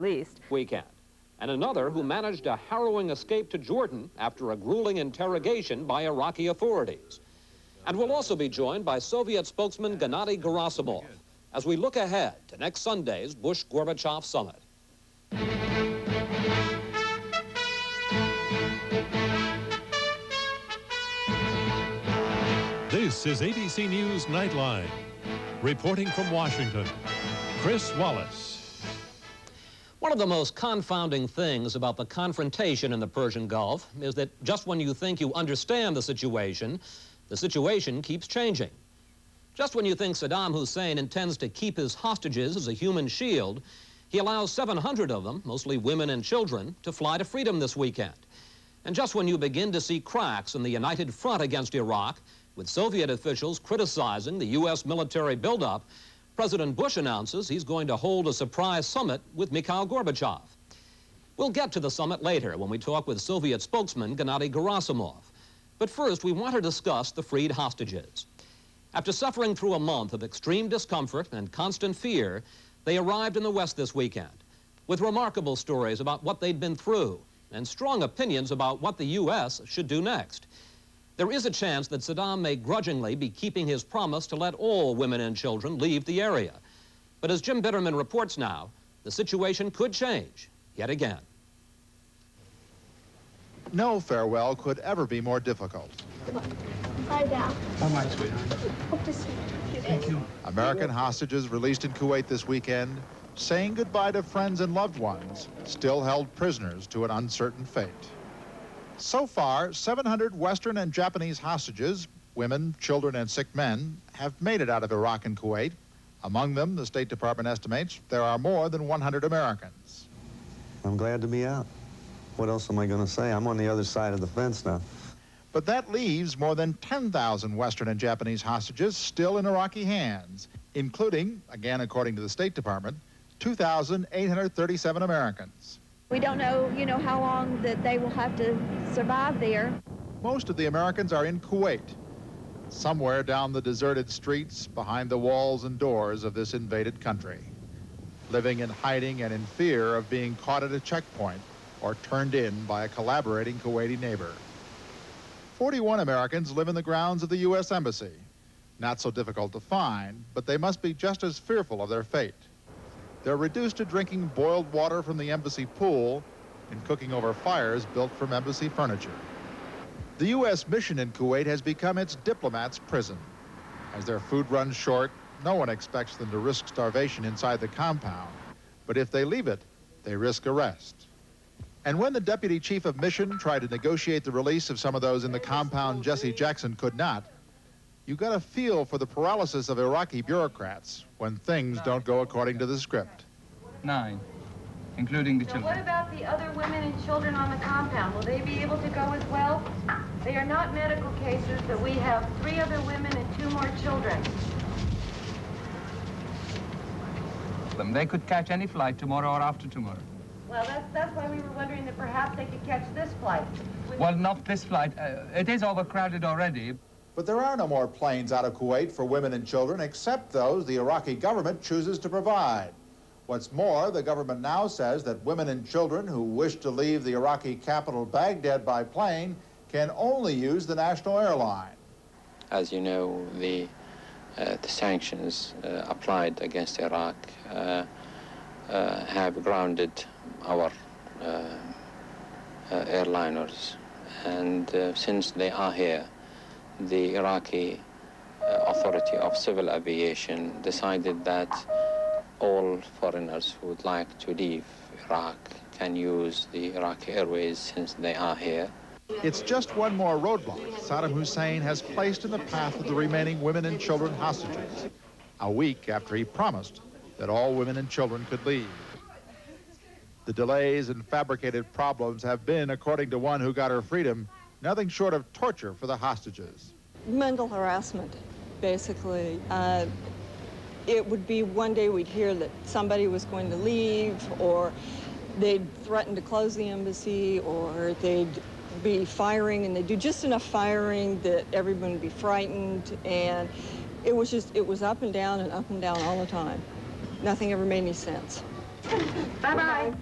Least. Weekend. And another who managed a harrowing escape to Jordan after a grueling interrogation by Iraqi authorities. And we'll also be joined by Soviet spokesman Gennady Gerasimov as we look ahead to next Sunday's Bush-Gorbachev summit. This is ABC News Nightline. Reporting from Washington, Chris Wallace. One of the most confounding things about the confrontation in the Persian Gulf is that just when you think you understand the situation keeps changing. Just when you think Saddam Hussein intends to keep his hostages as a human shield, he allows 700 of them, mostly women and children, to fly to freedom this weekend. And just when you begin to see cracks in the united front against Iraq, with Soviet officials criticizing the U.S. military buildup, President Bush announces he's going to hold a surprise summit with Mikhail Gorbachev. We'll get to the summit later when we talk with Soviet spokesman Gennady Gerasimov. But first, we want to discuss the freed hostages. After suffering through a month of extreme discomfort and constant fear, they arrived in the West this weekend with remarkable stories about what they'd been through and strong opinions about what the U.S. should do next. There is a chance that Saddam may grudgingly be keeping his promise to let all women and children leave the area. But as Jim Bitterman reports now, the situation could change yet again. No farewell could ever be more difficult. Bye, Dad. Bye-bye, sweetheart. Hope to see you. Thank you. American hostages released in Kuwait this weekend, saying goodbye to friends and loved ones, still held prisoners to an uncertain fate. So far, 700 Western and Japanese hostages, women, children, and sick men, have made it out of Iraq and Kuwait. Among them, the State Department estimates there are more than 100 Americans. I'm glad to be out. What else am I going to say? I'm on the other side of the fence now. But that leaves more than 10,000 Western and Japanese hostages still in Iraqi hands, including, again according to the State Department, 2,837 Americans. We don't know, how long that they will have to survive there. Most of the Americans are in Kuwait, somewhere down the deserted streets behind the walls and doors of this invaded country, living in hiding and in fear of being caught at a checkpoint or turned in by a collaborating Kuwaiti neighbor. 41 Americans live in the grounds of the U.S. Embassy. Not so difficult to find, but they must be just as fearful of their fate. They're reduced to drinking boiled water from the embassy pool and cooking over fires built from embassy furniture. The U.S. mission in Kuwait has become its diplomats' prison. As their food runs short, no one expects them to risk starvation inside the compound. But if they leave it, they risk arrest. And when the deputy chief of mission tried to negotiate the release of some of those in the compound Jesse Jackson could not, you got a feel for the paralysis of Iraqi bureaucrats when things don't go according to the script. 9, including the children. What about the other women and children on the compound? Will they be able to go as well? They are not medical cases, but we have 3 other women and 2 more children. They could catch any flight tomorrow or after tomorrow. Well, that's why we were wondering that perhaps they could catch this flight. Well, not this flight. It is overcrowded already. But there are no more planes out of Kuwait for women and children except those the Iraqi government chooses to provide. What's more, the government now says that women and children who wish to leave the Iraqi capital Baghdad by plane can only use the national airline. As you know, the sanctions applied against Iraq have grounded our airliners. And since they are here, the Iraqi Authority of Civil Aviation decided that all foreigners who would like to leave Iraq can use the Iraqi Airways since they are here. It's just one more roadblock Saddam Hussein has placed in the path of the remaining women and children hostages, a week after he promised that all women and children could leave. The delays and fabricated problems have been, according to one who got her freedom, nothing short of torture for the hostages. Mental harassment, basically. It would be one day we'd hear that somebody was going to leave, or they'd threaten to close the embassy, or they'd be firing, and they'd do just enough firing that everyone would be frightened, and it was up and down all the time. Nothing ever made any sense. Bye-bye.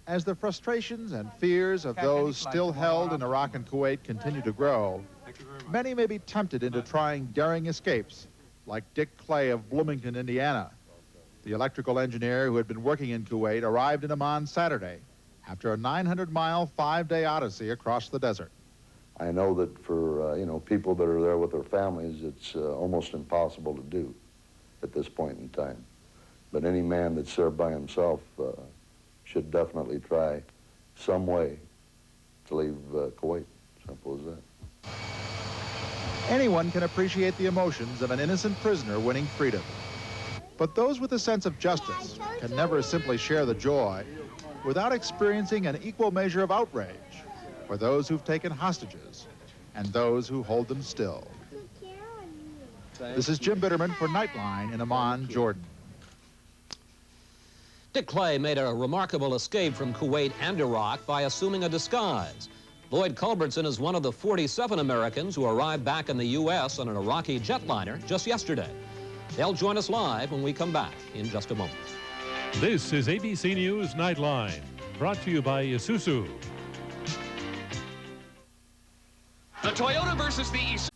As the frustrations and fears of those still held in Iraq and Kuwait continue to grow, many may be tempted into trying daring escapes, like Dick Clay of Bloomington, Indiana. The electrical engineer who had been working in Kuwait arrived in Amman Saturday after a 900-mile, 5-day odyssey across the desert. I know that for, people that are there with their families, it's almost impossible to do at this point in time. But any man that's there by himself should definitely try some way to leave Kuwait. Simple as that. Anyone can appreciate the emotions of an innocent prisoner winning freedom. But those with a sense of justice can never simply share the joy without experiencing an equal measure of outrage for those who've taken hostages and those who hold them still. This is Jim Bitterman for Nightline in Amman, Jordan. Dick Clay made a remarkable escape from Kuwait and Iraq by assuming a disguise. Lloyd Culbertson is one of the 47 Americans who arrived back in the U.S. on an Iraqi jetliner just yesterday. They'll join us live when we come back in just a moment. This is ABC News Nightline, brought to you by Isuzu. The Toyota versus the Isuzu.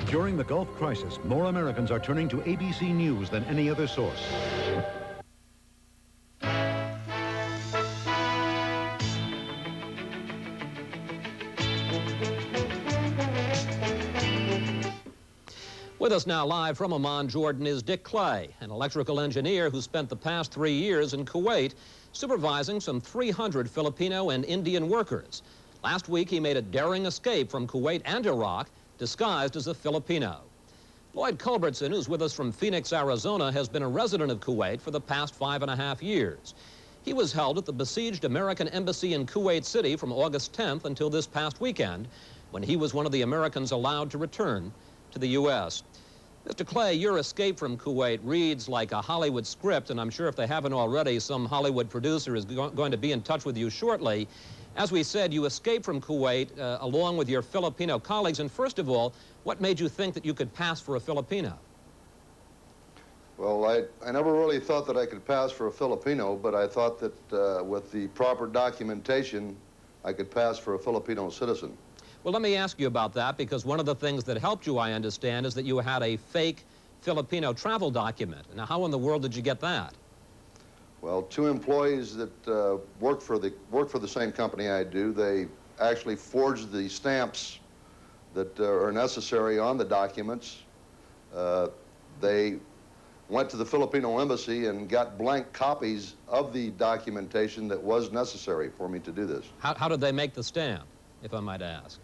During the Gulf crisis, more Americans are turning to ABC News than any other source. With us now live from Amman, Jordan, is Dick Clay, an electrical engineer who spent the past 3 years in Kuwait supervising some 300 Filipino and Indian workers. Last week, he made a daring escape from Kuwait and Iraq, disguised as a Filipino. Lloyd Culbertson, who's with us from Phoenix, Arizona, has been a resident of Kuwait for the past 5.5 years. He was held at the besieged American embassy in Kuwait City from August 10th until this past weekend, when he was one of the Americans allowed to return to the U.S. Mr. Clay, your escape from Kuwait reads like a Hollywood script, and I'm sure if they haven't already, some Hollywood producer is going to be in touch with you shortly. As we said, you escaped from Kuwait along with your Filipino colleagues, and first of all, what made you think that you could pass for a Filipino? Well, I never really thought that I could pass for a Filipino, but I thought that with the proper documentation, I could pass for a Filipino citizen. Well, let me ask you about that, because one of the things that helped you, I understand, is that you had a fake Filipino travel document. Now, how in the world did you get that? Well, 2 employees that work for the same company I do, they actually forged the stamps that are necessary on the documents. They went to the Filipino embassy and got blank copies of the documentation that was necessary for me to do this. How did they make the stamp, if I might ask?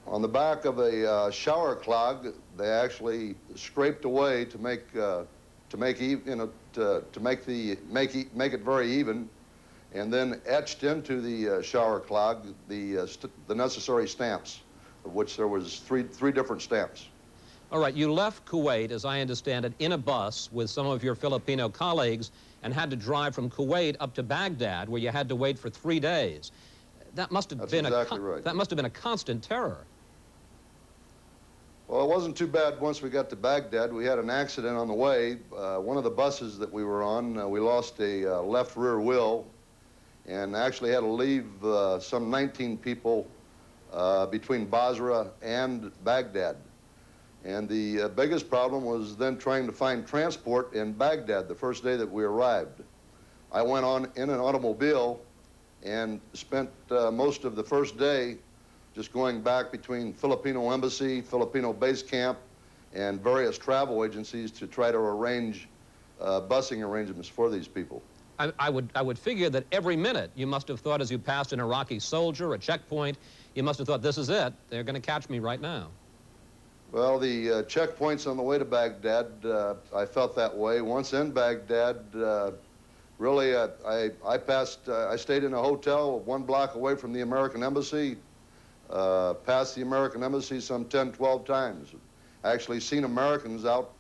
On the back of a shower clog, they actually scraped away to make it very even, and then etched into the shower clog the necessary stamps, of which there was three different stamps. All right, you left Kuwait, as I understand it, in a bus with some of your Filipino colleagues and had to drive from Kuwait up to Baghdad, where you had to wait for 3 days. That must have been exactly right. That must have been a constant terror. Well, it wasn't too bad once we got to Baghdad. We had an accident on the way. One of the buses that we were on, we lost a left rear wheel and actually had to leave some 19 people between Basra and Baghdad. And the biggest problem was then trying to find transport in Baghdad the first day that we arrived. I went on in an automobile and spent most of the first day just going back between Filipino embassy, Filipino base camp, and various travel agencies to try to arrange busing arrangements for these people. I would figure that every minute you must have thought, as you passed an Iraqi soldier, a checkpoint, you must have thought, this is it. They're going to catch me right now. Well, the checkpoints on the way to Baghdad, I felt that way. Once in Baghdad, really, I stayed in a hotel 1 block away from the American embassy, passed the American embassy some 10, 12 times. Actually seen Americans out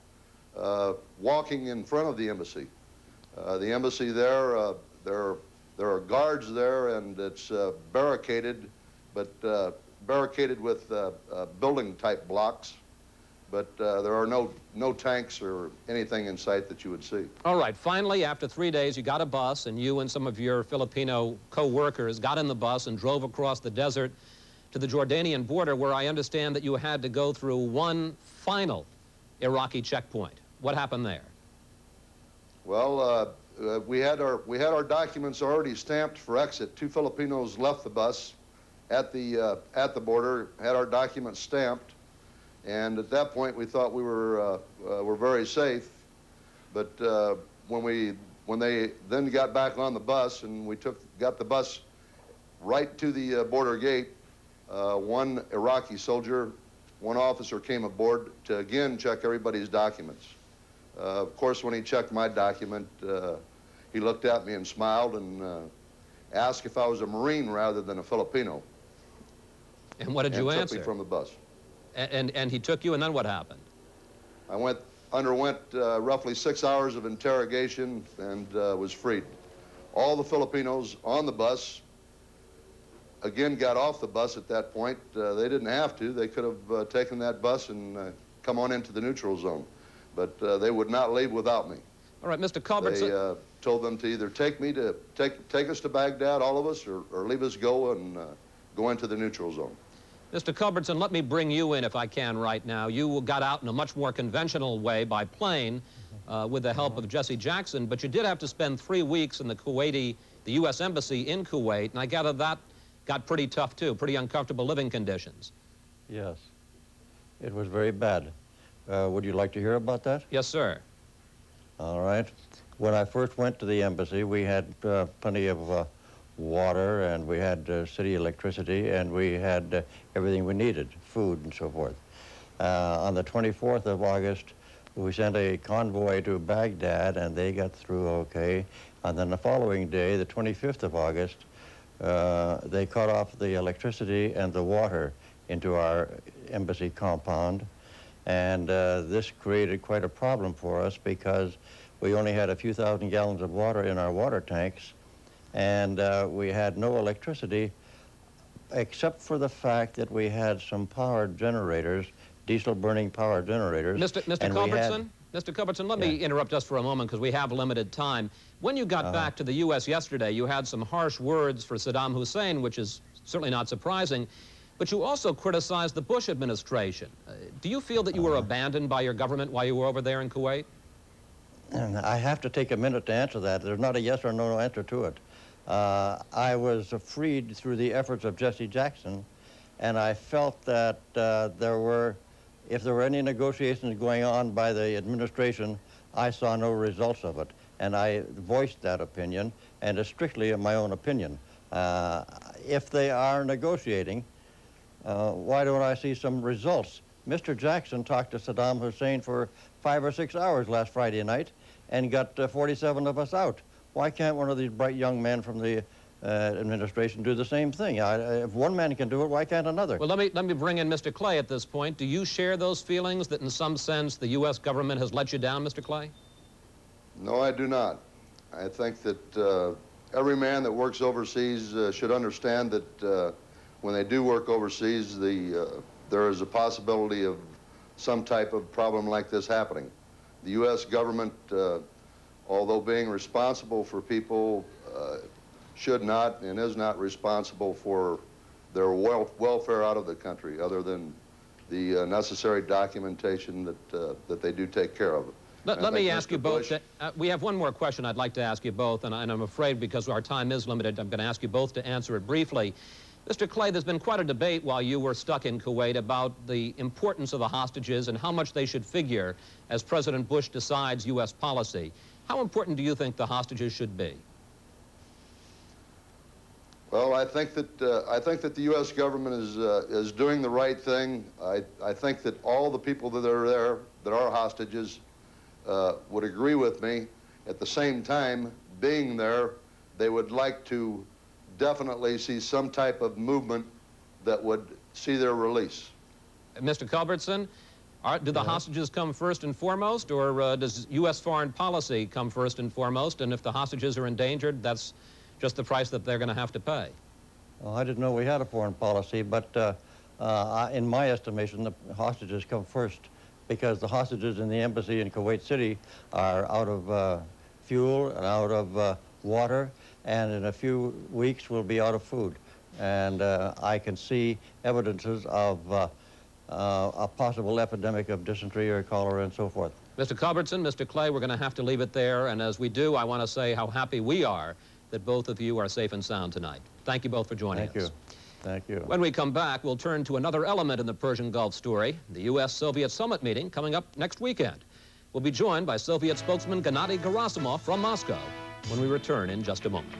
walking in front of the embassy. The embassy there, there are guards there, and it's barricaded, but barricaded with building-type blocks. but there are no tanks or anything in sight that you would see. All right, finally, after 3 days, you got a bus, and you and some of your Filipino co-workers got in the bus and drove across the desert to the Jordanian border, where I understand that you had to go through one final Iraqi checkpoint. What happened there? Well, we had our documents already stamped for exit. 2 Filipinos left the bus at the border, had our documents stamped, and at that point we thought we were very safe. But when they then got back on the bus and we got the bus right to the border gate, one Iraqi soldier, one officer came aboard to again check everybody's documents. Of course, when he checked my document, he looked at me and smiled and asked if I was a Marine rather than a Filipino. And what did you answer? And took me from the bus. And he took you, and then what happened? I underwent roughly 6 hours of interrogation and was freed. All the Filipinos on the bus again got off the bus at that point. They didn't have to. They could have taken that bus and come on into the neutral zone. But they would not leave without me. All right, Mr. Culbertson. They told them to either take us to Baghdad, all of us, or leave us go and go into the neutral zone. Mr. Culbertson, let me bring you in if I can right now. You got out in a much more conventional way by plane with the help of Jesse Jackson, but you did have to spend 3 weeks in the U.S. Embassy in Kuwait, and I gather that got pretty tough too, pretty uncomfortable living conditions. Yes, it was very bad. Would you like to hear about that? Yes, sir. All right. When I first went to the embassy, we had plenty of water, and we had city electricity, and we had everything we needed, food and so forth. On the 24th of August, we sent a convoy to Baghdad, and they got through okay. And then the following day, the 25th of August, they cut off the electricity and the water into our embassy compound. And this created quite a problem for us because we only had a few thousand gallons of water in our water tanks, and we had no electricity except for the fact that we had some power generators, diesel-burning power generators. Mr. Culbertson, let me interrupt just for a moment because we have limited time. When you got back to the U.S. yesterday, you had some harsh words for Saddam Hussein, which is certainly not surprising. But you also criticized the Bush administration. Do you feel that you were abandoned by your government while you were over there in Kuwait? I have to take a minute to answer that. There's not a yes or no answer to it. I was freed through the efforts of Jesse Jackson, and I felt that if there were any negotiations going on by the administration, I saw no results of it. And I voiced that opinion, and it's strictly my own opinion. If they are negotiating, why don't I see some results? Mr. Jackson talked to Saddam Hussein for 5 or 6 hours last Friday night and got 47 of us out. Why can't one of these bright young men from the administration do the same thing? If one man can do it, why can't another? Well, let me bring in Mr. Clay at this point. Do you share those feelings that in some sense the U.S. government has let you down, Mr. Clay? No, I do not. I think that every man that works overseas should understand that when they do work overseas, there is a possibility of some type of problem like this happening. The U.S. government, although being responsible for people, should not and is not responsible for their welfare out of the country, other than the necessary documentation that they do take care of. Let me ask you both. We have one more question I'd like to ask you both, and I'm afraid because our time is limited, I'm going to ask you both to answer it briefly. Mr. Clay, there's been quite a debate while you were stuck in Kuwait about the importance of the hostages and how much they should figure as President Bush decides U.S. policy. How important do you think the hostages should be? Well, I think that the U.S. government is doing the right thing. I think that all the people that are there, that are hostages, would agree with me. At the same time, being there, they would like to definitely see some type of movement that would see their release. Mr. Culbertson, do the hostages come first and foremost, or does U.S. foreign policy come first and foremost? And if the hostages are endangered, that's just the price that they're going to have to pay. Well, I didn't know we had a foreign policy, but in my estimation, the hostages come first because the hostages in the embassy in Kuwait City are out of fuel and out of water, and in a few weeks will be out of food. And I can see evidences of a possible epidemic of dysentery or cholera and so forth. Mr. Culbertson, Mr. Clay, we're going to have to leave it there, and as we do, I want to say how happy we are that both of you are safe and sound tonight. Thank you both for joining us. Thank you. Thank you. When we come back, we'll turn to another element in the Persian Gulf story, the U.S.-Soviet summit meeting coming up next weekend. We'll be joined by Soviet spokesman Gennady Gerasimov from Moscow when we return in just a moment.